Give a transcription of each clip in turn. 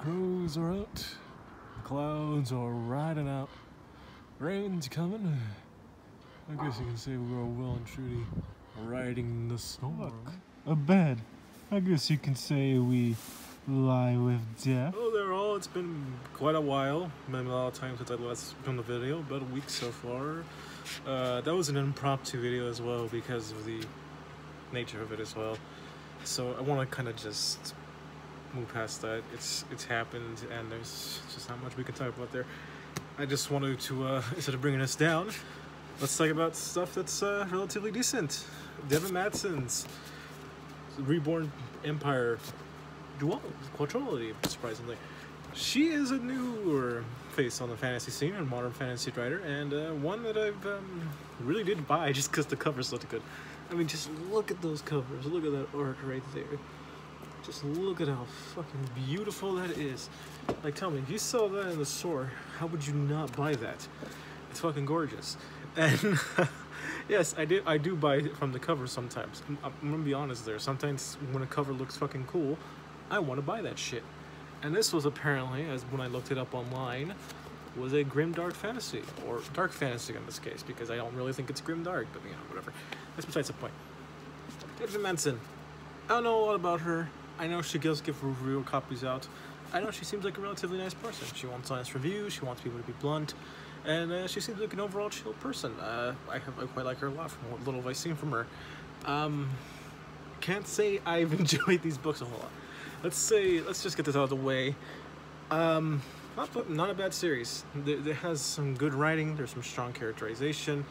Crows are out, the clouds are riding out, rain's coming. I guess you can say we are well and truly riding the storm. A bed. I guess you can say we lie with death. Hello there all, it's been quite a while. Been a lot of time since I last filmed a video, about a week so far. That was an impromptu video as well because of the nature of it as well. So I want to kind of just move past that. It's happened and there's just not much we can talk about there. I just wanted to, instead of bringing us down, let's talk about stuff that's relatively decent. Devin Madson's Reborn Empire quadrilogy, surprisingly. She is a newer face on the fantasy scene and modern fantasy writer, and one that I've really did buy just because the covers looked good. I mean, just look at those covers. Look at that art right there. Just look at how fucking beautiful that is. Like, tell me, if you saw that in the store, how would you not buy that? It's fucking gorgeous. And yes, I do buy it from the cover sometimes. I'm gonna be honest there. Sometimes when a cover looks fucking cool, I want to buy that shit. And this was apparently, as when I looked it up online, was a grim dark fantasy, or dark fantasy in this case, because I don't really think it's grim dark, but you know, whatever. That's besides the point. Devin Madson. I don't know a lot about her. I know she does give review copies out. I know she seems like a relatively nice person. She wants honest reviews, she wants people to be blunt, and she seems like an overall chill person. I quite like her a lot from what little I've seen from her. Can't say I've enjoyed these books a whole lot. Let's just get this out of the way. Not a bad series. It has some good writing, there's some strong characterization,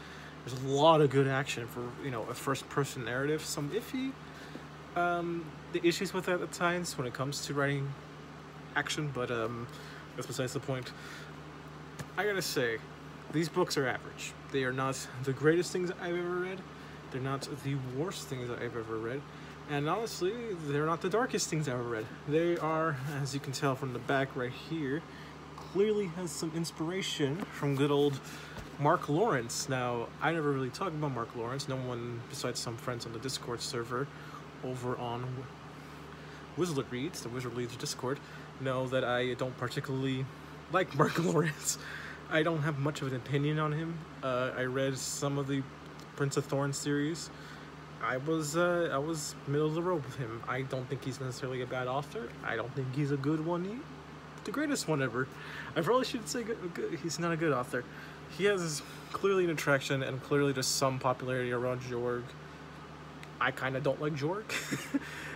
there's a lot of good action for, you know, a first-person narrative. Some iffy the issues with that at times when it comes to writing action, but that's besides the point. I gotta say, these books are average. They are not the greatest things I've ever read. They're not the worst things I've ever read. And honestly, they're not the darkest things I've ever read. They are, as you can tell from the back right here, clearly has some inspiration from good old Mark Lawrence. Now, I never really talked about Mark Lawrence. No one besides some friends on the Discord server over on Wizard Reads, the Wizard Reads Discord, know that I don't particularly like Mark Lawrence. I don't have much of an opinion on him. I read some of the Prince of Thorns series. I was middle of the road with him. I don't think he's necessarily a bad author. I don't think he's a good one, the greatest one ever. I probably should say good. He's not a good author. He has clearly an attraction and clearly just some popularity around Jorg. I kind of don't like Jorg.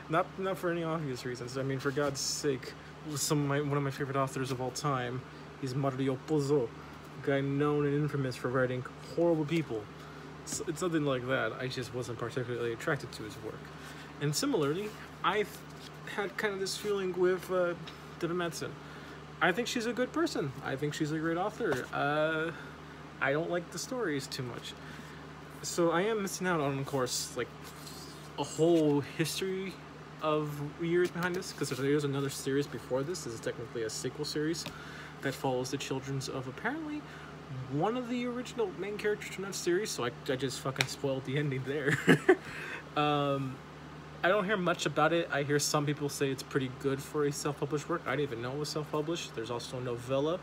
not for any obvious reasons. I mean, for God's sake, one of my favorite authors of all time, he's Mario Puzo, a guy known and infamous for writing horrible people. It's something like that. I just wasn't particularly attracted to his work. And similarly, I had kind of this feeling with Devin Madson. I think she's a good person. I think she's a great author. I don't like the stories too much. So I am missing out on, of course, like a whole history of years behind this, because there's another series before this. This is technically a sequel series that follows the children's of apparently one of the original main characters from that series, so I just fucking spoiled the ending there. I don't hear much about it. I hear some people say it's pretty good for a self-published work. I didn't even know it was self-published. There's also a novella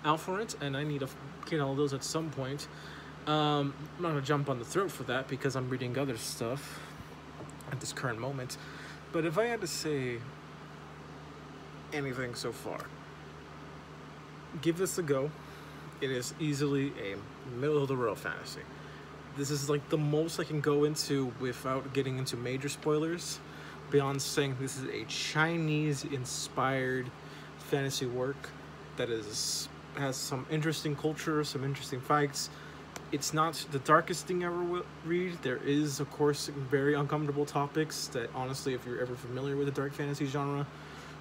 out for it, and I need to get all those at some point. I'm not gonna jump on the throat for that because I'm reading other stuff at this current moment. But if I had to say anything so far, give this a go. It is easily a middle-of-the-road fantasy. This is like the most I can go into without getting into major spoilers, beyond saying this is a Chinese-inspired fantasy work that has some interesting culture, some interesting fights. It's not the darkest thing I ever read. There is, of course, very uncomfortable topics that, honestly, if you're ever familiar with the dark fantasy genre,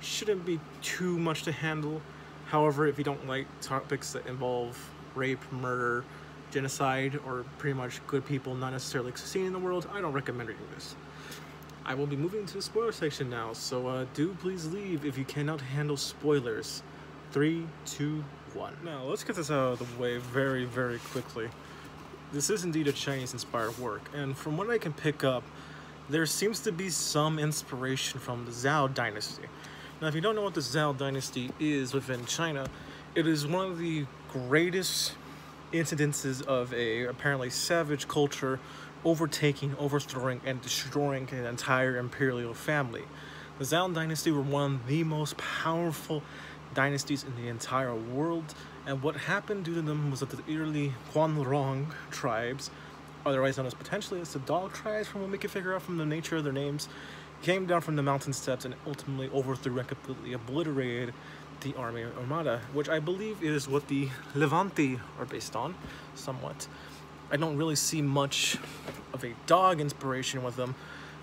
shouldn't be too much to handle. However, if you don't like topics that involve rape, murder, genocide, or pretty much good people not necessarily succeeding in the world, I don't recommend reading this. I will be moving to the spoiler section now, so do please leave if you cannot handle spoilers. 3, 2, 1. Now, let's get this out of the way very, very quickly. This is indeed a Chinese-inspired work, and from what I can pick up, there seems to be some inspiration from the Zhao dynasty. Now, if you don't know what the Zhao dynasty is within China, it is one of the greatest incidences of a apparently savage culture overtaking, overthrowing, and destroying an entire imperial family. The Zhao dynasty were one of the most powerful dynasties in the entire world, and what happened due to them was that the early Guanrong tribes, otherwise known as potentially as the dog tribes from what we can figure out from the nature of their names, came down from the mountain steps and ultimately overthrew and completely obliterated the army armada, which I believe is what the Levante are based on, somewhat. I don't really see much of a dog inspiration with them.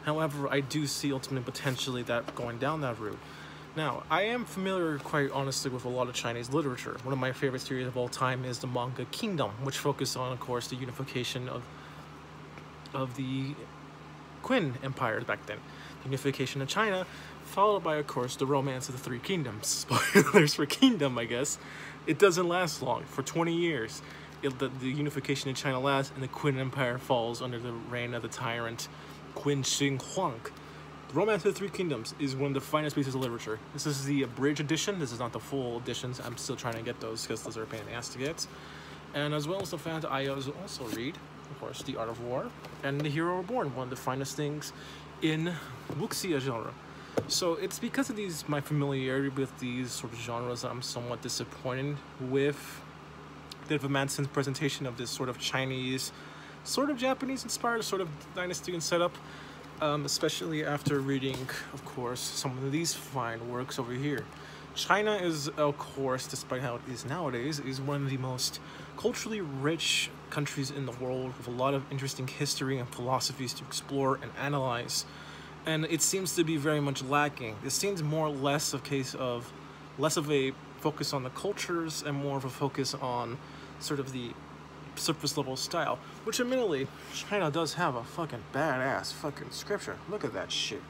However, I do see ultimately potentially that going down that route. Now, I am familiar, quite honestly, with a lot of Chinese literature. One of my favorite series of all time is the manga Kingdom, which focuses on, of course, the unification of the Qin Empire back then. The unification of China, followed by, of course, the romance of the Three Kingdoms. Spoilers for Kingdom, I guess. It doesn't last long. For 20 years, the unification of China lasts, and the Qin Empire falls under the reign of the tyrant Qin Shi Huang. The Romance of the Three Kingdoms is one of the finest pieces of literature. This is the abridged edition. This is not the full editions. I'm still trying to get those because those are a pain in the ass to get. And as well as the fact that I also read, of course, The Art of War and The Hero Reborn, one of the finest things in wuxia genre. So it's because of my familiarity with these sort of genres that I'm somewhat disappointed with Devin Madson's presentation of this sort of Chinese, sort of Japanese-inspired sort of dynasty and setup, especially after reading, of course, some of these fine works over here. China is, of course, despite how it is nowadays, is one of the most culturally rich countries in the world with a lot of interesting history and philosophies to explore and analyze. And it seems to be very much lacking. It seems more or less less of a focus on the cultures and more of a focus on sort of the surface level style, which admittedly China does have a fucking badass fucking scripture. Look at that shit.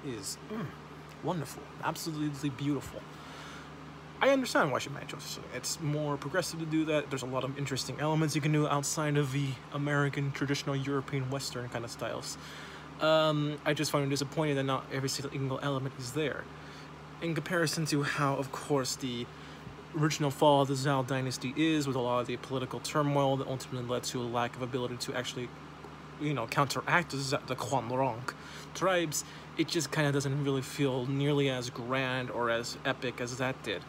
It is wonderful, absolutely beautiful. I understand why she made choices. It's more progressive to do that. There's a lot of interesting elements you can do outside of the American traditional European Western kind of styles. I just find it disappointing that not every single element is there. In comparison to how, of course, the original fall of the Zhao dynasty is, with a lot of the political turmoil that ultimately led to a lack of ability to actually, counteract the Guanrong tribes, it just kind of doesn't really feel nearly as grand or as epic as that did.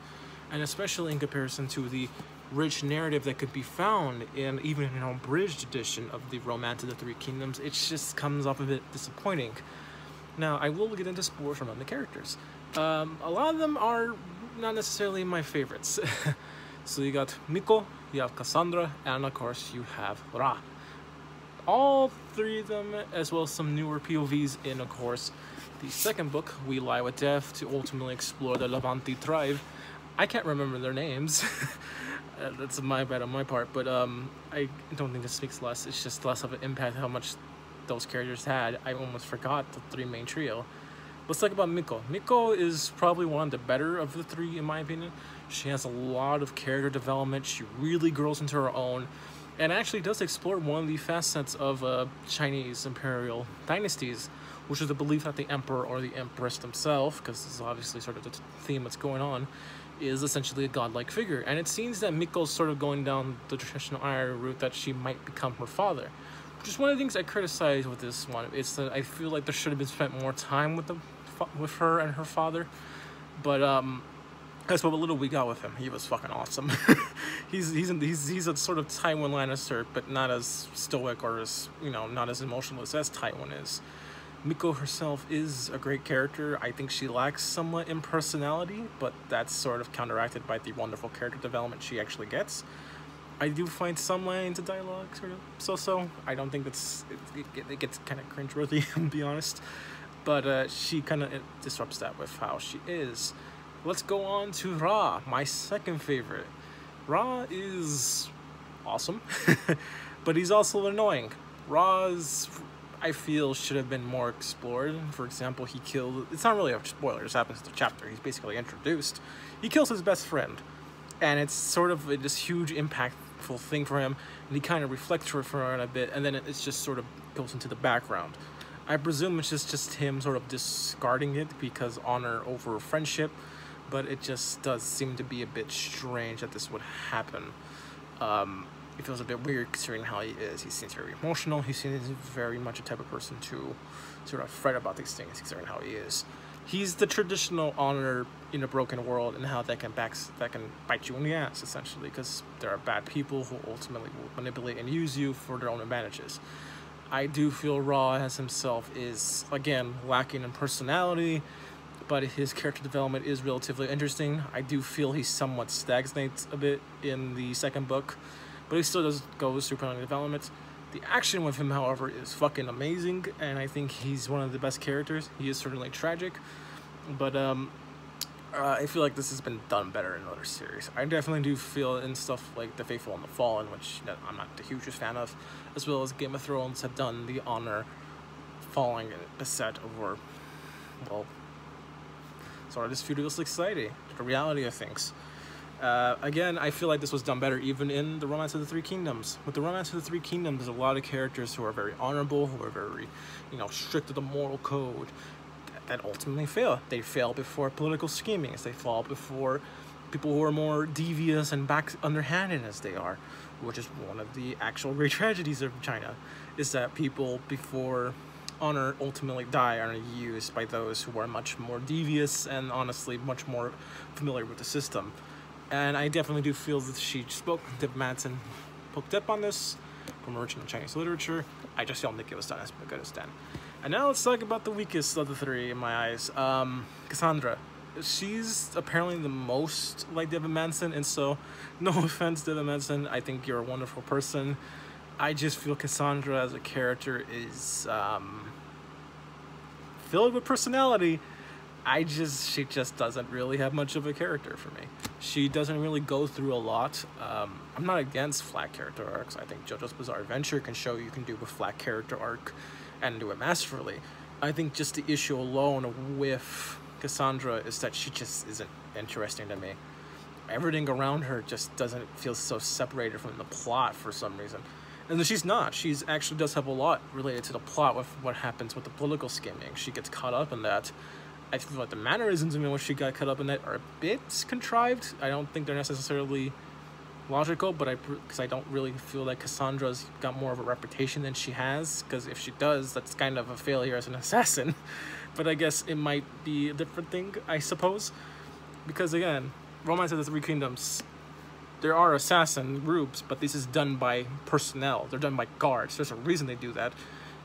And especially in comparison to the rich narrative that could be found in even an abridged edition of the Romance of the Three Kingdoms, it just comes off a bit disappointing. Now, I will get into spoilers from other characters. A lot of them are not necessarily my favorites. So you got Miko, you have Cassandra, and of course you have Ra. All three of them, as well as some newer POVs in, of course, the second book, We Lie with Death, to ultimately explore the Levante tribe. I can't remember their names. That's my bad on my part, but I don't think this speaks less. It's just less of an impact how much those characters had. I almost forgot the three main trio. Let's talk about Miko. Miko is probably one of the better of the three, in my opinion. She has a lot of character development. She really grows into her own, and actually does explore one of the facets of Chinese imperial dynasties, which is the belief that the emperor or the empress themselves, because this is obviously sort of the theme that's going on, is essentially a godlike figure. And it seems that Miko's sort of going down the traditional Arya route, that she might become her father. Which is one of the things I criticize with this one. It's that I feel like there should have been spent more time with her and her father. But that's what little we got with him. He was fucking awesome. he's a sort of Tywin Lannister, but not as stoic or as, not as emotionless as Tywin is. Miko herself is a great character. I think she lacks somewhat in personality, but that's sort of counteracted by the wonderful character development she actually gets. I do find some lines of dialogue sort of so-so. I don't think it gets kind of cringeworthy, to be honest. But she kind of disrupts that with how she is. Let's go on to Ra, my second favorite. Ra is awesome, but he's also annoying. Ra's, I feel, should have been more explored. For example, he killed... It's not really a spoiler, this happens in the chapter. He's basically introduced. He kills his best friend. And it's sort of this huge, impactful thing for him. And he kind of reflects for it a bit. And then it just sort of goes into the background. I presume it's just him sort of discarding it because honor over friendship, but it just does seem to be a bit strange that this would happen. It feels a bit weird considering how he is. He seems very emotional. He seems very much a type of person to sort of fret about these things considering how he is. He's the traditional honor in a broken world, and how that can bite you in the ass, essentially, because there are bad people who ultimately will manipulate and use you for their own advantages. I do feel Raw as himself is, again, lacking in personality, but his character development is relatively interesting. I do feel he somewhat stagnates a bit in the second book, but he still does go through personality development. The action with him, however, is fucking amazing, and I think he's one of the best characters. He is certainly tragic, but I feel like this has been done better in other series. I definitely do feel in stuff like The Faithful and the Fallen, which I'm not the hugest fan of, as well as Game of Thrones have done the honor falling beset over, well, sort of this feudalistic society, the reality of things. Again, I feel like this was done better even in the Romance of the Three Kingdoms. With the Romance of the Three Kingdoms, there's a lot of characters who are very honorable, who are very, strict to the moral code, that ultimately fail. They fail before political scheming. They fall before people who are more devious and underhanded as they are, which is one of the actual great tragedies of China, is that people before honor ultimately die are used by those who are much more devious and honestly much more familiar with the system. And I definitely do feel that she spoke, Devin Madson poked up on this from original Chinese literature. I just don't think it was done as good as then. And now let's talk about the weakest of the three in my eyes. Cassandra. She's apparently the most like Devin Madson, and so no offense, Devin Madson, I think you're a wonderful person. I just feel Cassandra as a character is filled with personality. She just doesn't really have much of a character for me. She doesn't really go through a lot. I'm not against flat character arcs. I think JoJo's Bizarre Adventure can show you can do a flat character arc and do it masterfully. I think just the issue alone with Cassandra is that she just isn't interesting to me. Everything around her just doesn't feel so separated from the plot for some reason. And she's not. She's actually does have a lot related to the plot with what happens with the political scheming. She gets caught up in that. I feel like the mannerisms in which she got caught up in that are a bit contrived. I don't think they're necessarily logical, but because I don't really feel like Cassandra's got more of a reputation than she has, because if she does, that's kind of a failure as an assassin. But I guess it might be a different thing, I suppose, because again, Romance of the Three Kingdoms, there are assassin groups, but this is done by personnel. They're done by guards. There's a reason they do that.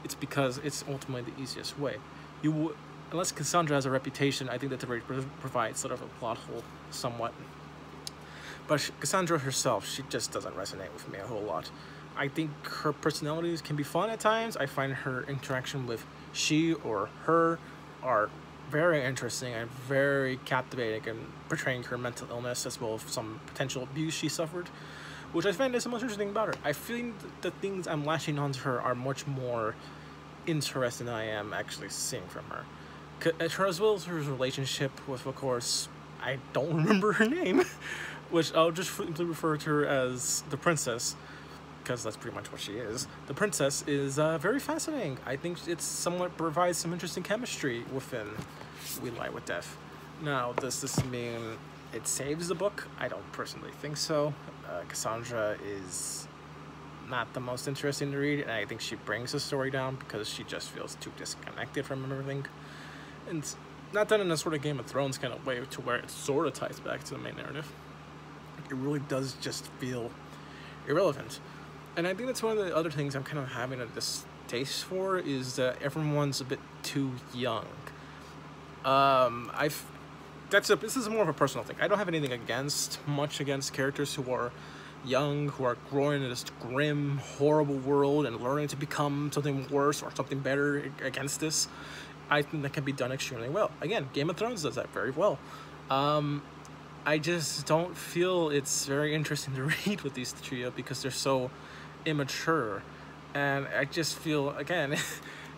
It's because it's ultimately the easiest way. Unless Cassandra has a reputation, I think that they provide sort of a plot hole somewhat. But Cassandra herself, she just doesn't resonate with me a whole lot. I think her personalities can be fun at times. I find her interaction with she or her are very interesting and very captivating in portraying her mental illness as well as some potential abuse she suffered, which I find is the most interesting about her. I feel the things I'm latching onto her are much more interesting than I am actually seeing from her. As well as her relationship with, of course, I don't remember her name, which I'll just simply refer to her as the princess, because that's pretty much what she is. The princess is very fascinating. I think it somewhat provides some interesting chemistry within We Lie with Death. Now, does this mean it saves the book? I don't personally think so. Cassandra is not the most interesting to read, and I think she brings the story down because she just feels too disconnected from everything. And not done in a sort of Game of Thrones kind of way to where it sort of ties back to the main narrative. It really does just feel irrelevant. And I think that's one of the other things I'm kind of having a distaste for, is that everyone's a bit too young. This is more of a personal thing. I don't have anything much against characters who are young, who are growing in this grim, horrible world and learning to become something worse or something better against this. I think that can be done extremely well. Again, Game of Thrones does that very well. I just don't feel it's very interesting to read with these trio because they're so immature. And I just feel, again,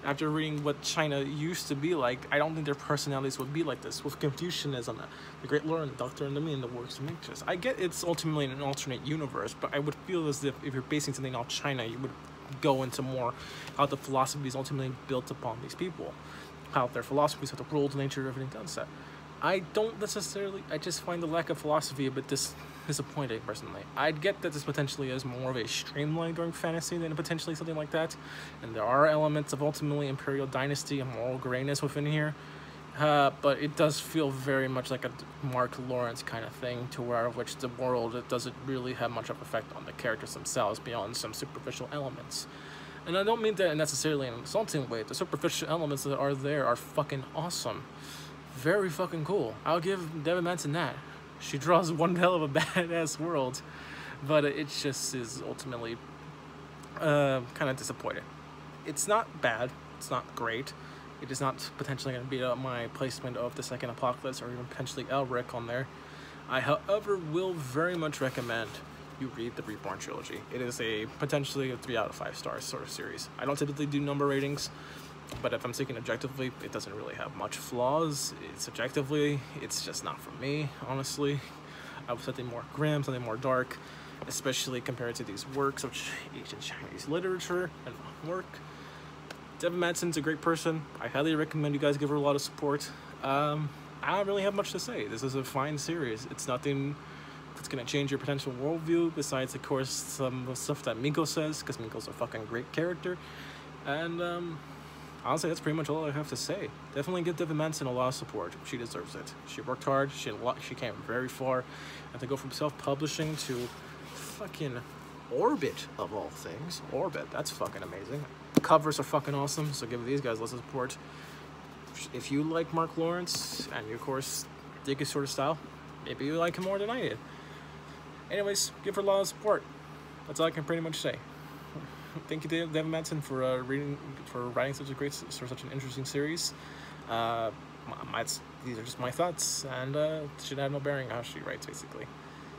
after reading what China used to be like, I don't think their personalities would be like this. With Confucianism, the Great Lord, the Doctor and the Me, and the Works of Nature. I get it's ultimately an alternate universe, but I would feel as if you're basing something off China, you would go into more how the philosophy is ultimately built upon these people, how their philosophies, how the world, nature, everything does that. I don't necessarily, I just find the lack of philosophy a bit disappointing, personally. I'd get that this potentially is more of a streamlined during fantasy than potentially something like that, and there are elements of ultimately Imperial Dynasty and moral grayness within here, but it does feel very much like a Mark Lawrence kind of thing, to where which the world, it doesn't really have much of an effect on the characters themselves beyond some superficial elements. And I don't mean that necessarily in an insulting way. The superficial elements that are there are fucking awesome. Very fucking cool. I'll give Devin Madson that. She draws one hell of a badass world, but it just is ultimately kind of disappointing. It's not bad. It's not great. It is not potentially going to beat up my placement of the second Apocalypse or even potentially Elric on there. I, however, will very much recommend you read the Reborn trilogy. It is a potentially a 3 out of 5 stars sort of series. I don't typically do number ratings, but if I'm thinking objectively, it doesn't really have much flaws. It's objectively, it's just not for me, honestly. I was something more grim, something more dark, especially compared to these works of ancient Chinese literature and work. Devin Madson's a great person. I highly recommend you guys give her a lot of support. I don't really have much to say. This is a fine series. It's nothing that's going to change your potential worldview, besides, of course, some stuff that Miko says, because Miko's a fucking great character. And, honestly, that's pretty much all I have to say. Definitely give Devin Madson a lot of support. She deserves it. She worked hard. She came very far. And to go from self-publishing to fucking Orbit, of all things. Orbit, that's fucking amazing. The covers are fucking awesome, so give these guys lots of support. If you like Mark Lawrence, and you, of course, dig his sort of style, maybe you like him more than I did. Anyways, give her a lot of support. That's all I can pretty much say. Thank you, Devin Madson, for writing such an interesting series. These are just my thoughts, and should have no bearing on how she writes, basically.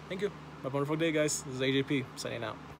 Thank you. Have a wonderful day, guys. This is AJP signing out.